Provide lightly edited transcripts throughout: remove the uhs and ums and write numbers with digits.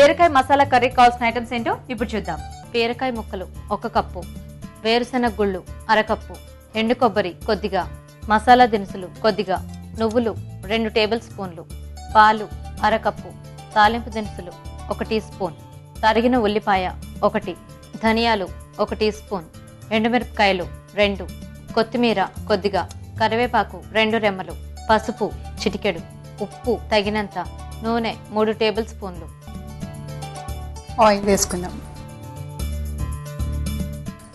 బీరకాయ మసాలా కర్రీ కావాల్సిన ఐటమ్స్ ఏంటో ఇప్పుడు చూద్దాం. బీరకాయ ముక్కలు 1 కప్పు, వేరుశెనగ గుళ్ళు 1/2 కప్పు, ఎండు కొబ్బరి కొద్దిగా, మసాలా దినుసులు కొద్దిగా, నువ్వులు 2 టేబుల్ స్పూన్లు, పాలు 1/2 కప్పు, తాలింపు దినుసులు 1 టీ స్పూన్, తరిగిన ఉల్లిపాయ 1, ధనియాలు 1 టీ స్పూన్, ఎండుమిరపకాయలు 2, కొత్తిమీర కొద్దిగా, కరివేపాకు 2 రెమ్మలు, పసుపు చిటికెడు, ఉప్పు తగినంత, నూనె 3 టేబుల్ స్పూన్లు. ఆయిల్ వేసుకుందాం.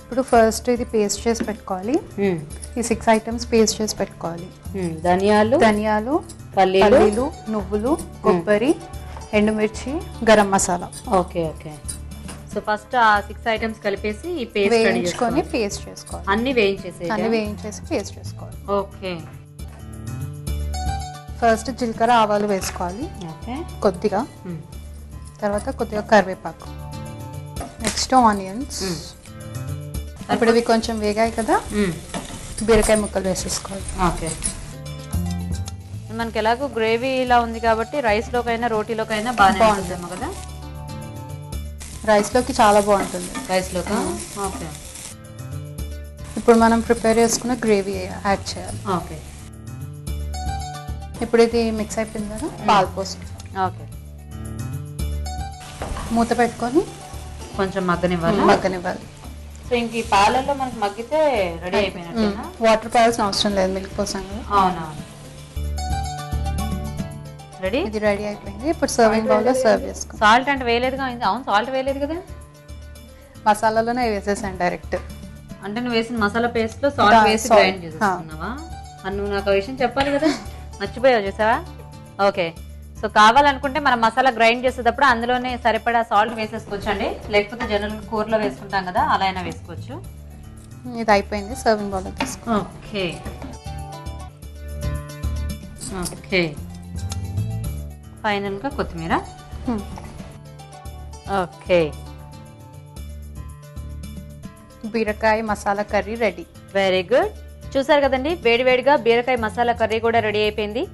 ఇప్పుడు ఫస్ట్ ఇది పేస్ట్ చేసి పెట్టుకోవాలి. ఈ 6 ఐటమ్స్ పేస్ట్ చేసి పెట్టుకోవాలి. ధనియాలు, పల్లీలు, నువ్వులు, కొబ్బరి, ఎండుమిర్చి, garam masala. Okay okay. So first ఆ 6 ఐటమ్స్ కలిపేసి ఈ పేస్ట్ వేయించుకొని పేస్ట్ చేసుకోవాలి. అన్ని వేయించేసి పేస్ట్ చేసుకోవాలి. ఓకే. ఫస్ట్ జీలకర్ర ఆవాలు వేసుకోవాలి కొద్దిగా, తర్వాత కొద్దిగా కరివేపాకు, నెక్స్ట్ ఆనియన్స్. ఇప్పుడు ఇవి కొంచెం వేగాయి కదా, బీరకాయ ముక్కలు వేసేసుకోవాలి. ఓకే. మనకి ఎలాగో గ్రేవీ ఇలా ఉంది కాబట్టి రైస్లోకైనా రోటీలోకైనా బాగుంటుందేమో కదా. రైస్లోకి చాలా బాగుంటుంది. రైస్లోకి. ఓకే. ఇప్పుడు మనం ప్రిపేర్ చేసుకున్న గ్రేవీ యాడ్ చేయాలి. ఓకే. ఇప్పుడు ఇది మిక్స్ అయిపోయింది కదా, పాలు పోసుకుంటాం. ఓకే. మూత పెట్టుకొని కొంచెం మగ్గనివ్వాలి. సో ఇంక ఈ పాలల్లో మనకి మగ్గితే రెడీ అయిపోయినట్టేనా? వాటర్ పోయాల్సిన అవసరం లేదు, మిల్క్ పోసాం కదా. అవునవును. ఇది రెడీ అయిపోయింది. ఇప్పుడు సర్వింగ్ బౌల్లో సర్వ్ చేసుకో. సాల్ట్ అంటే వేయలేదుగా. అవును, సాల్ట్ వేయలేదు కదా, మసాలాలోనే వేసేసాను డైరెక్ట్. అంటే నువ్వు వేసిన మసాలా పేస్ట్ లో సాల్ట్ వేసి గ్రైండ్ చేసేసుకున్నావా? నువ్వు నాకు ఆ విషయం చెప్పాలి కదా, మర్చిపోయావు చూసావా? ఓకే. సో కావాలనుకుంటే మనం మసాలా గ్రైండ్ చేసేటప్పుడు అందులోనే సరిపడా సాల్ట్ వేసేసుకోవచ్చు అండి, లేకపోతే జనరల్ కూరలో వేసుకుంటాం కదా అలా అయినా వేసుకోవచ్చు. ఇది అయిపోయింది, సర్వింగ్ బౌల్లో తీసుకో. Okay okay. ఫైనల్గా కొత్తిమీర. ఓకే. బీరకాయ masala curry ready. Very good. చూసారు కదండి, వేడివేడిగా బీరకాయ మసాలా కర్రీ కూడా రెడీ అయిపోయింది.